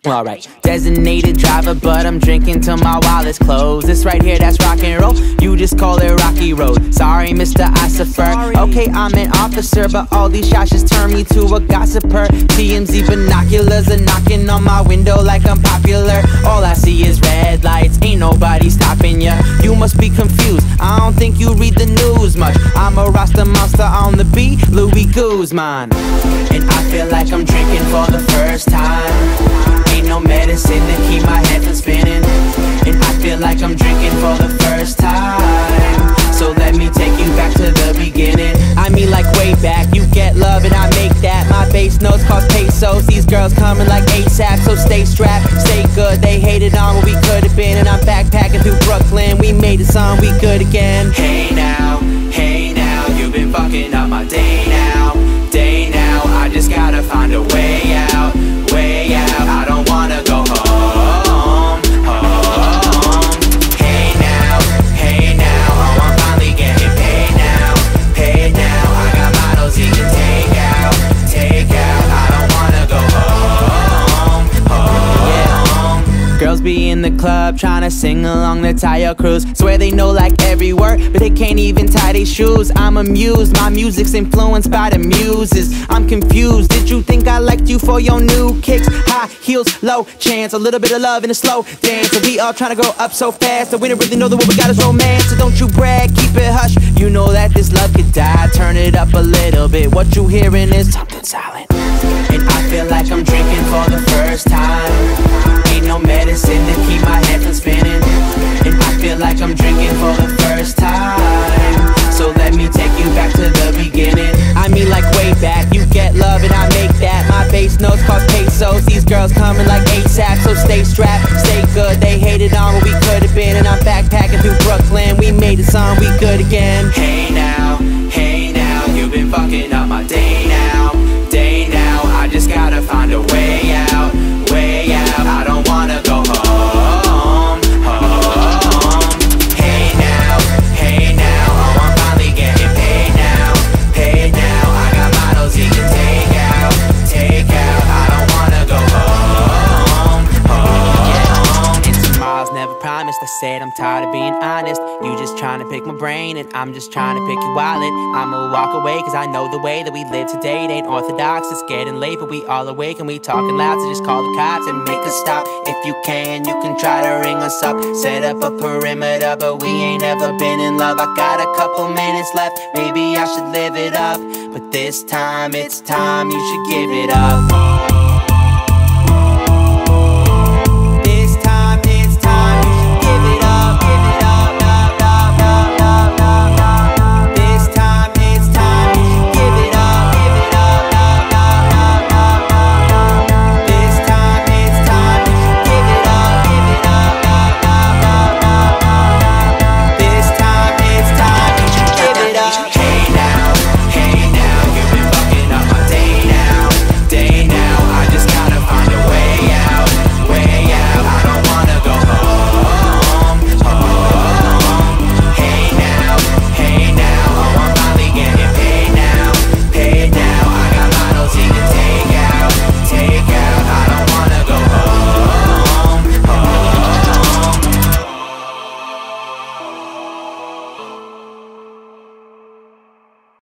Alright, designated driver, but I'm drinking till my wallet's closed. This right here, that's rock and roll. You just call it Rocky Road. Sorry, Mr. Isofer. Okay, I'm an officer, but all these shots just turn me to a gossiper. TMZ binoculars are knocking on my window like I'm popular. All I see is red lights, ain't nobody stopping ya. You must be confused, I don't think you read the news much. I'm a Rasta monster on the beat, Louis Guzman. And I feel like I'm drinking for the first time. Ain't no medicine to keep my head from spinning. And I feel like I'm drinking for the first time. So let me take you back to the beginning. I mean like way back, you get love and I make that. My bass notes cost pesos, these girls coming like ASAP. So stay strapped, stay good, they hated on what we could have been. And I'm backpacking through Brooklyn, we made a song, we good again. Hey now, you've been fucking up my day now. I just gotta find a way out, way out. I don't wanna go home, home. Hey now, oh I'm finally getting paid now, paid now. I got models you can take out, take out. I don't wanna go home, home. Yeah. Girls be in the club tryna sing along the Tayo Cruz. Swear they know like every word, but they can't even tie their shoes. I'm amused, my music's influenced by the muses. I'm confused, did you think I liked you for your new kicks? High heels, low chance, a little bit of love in a slow dance. And we all tryna grow up so fast that we don't really know that what we got is romance. So don't you brag, keep it hush, you know that this love could die. Turn it up a little bit, what you hearing is something silent. And I feel like I'm drinking for the first time. Ain't no medicine to keep my head from spinning. And I feel like I'm drinking for the first time. So let me take you back to the beginning. I mean like way back, you get love and I make that. My bass notes cost pesos, these girls coming like ASAP. So stay strapped, stay good, they hated on what we could have been. And I'm backpacking through Brooklyn, we made a song, we good again. Hey now, you've been fucking up my day now, day now. I just gotta find a way out, way out. I don't wanna go home, home. Hey now, oh I'm finally getting paid now, paid now. I got models you can take out, take out. I don't wanna go home, home. And tomorrow's never promised. I said I'm tired of being honest. You just trying to pick my brain and I'm just trying to pick your wallet. I'ma walk away cause I know the way that we live today, it ain't orthodox. It's getting late but we all awake and we talking loud. So just call the cops and make a stop. If you can try to ring us up. Set up a perimeter but we ain't ever been in love. I got a couple minutes left, maybe I should live it up. But this time it's time you should give it up.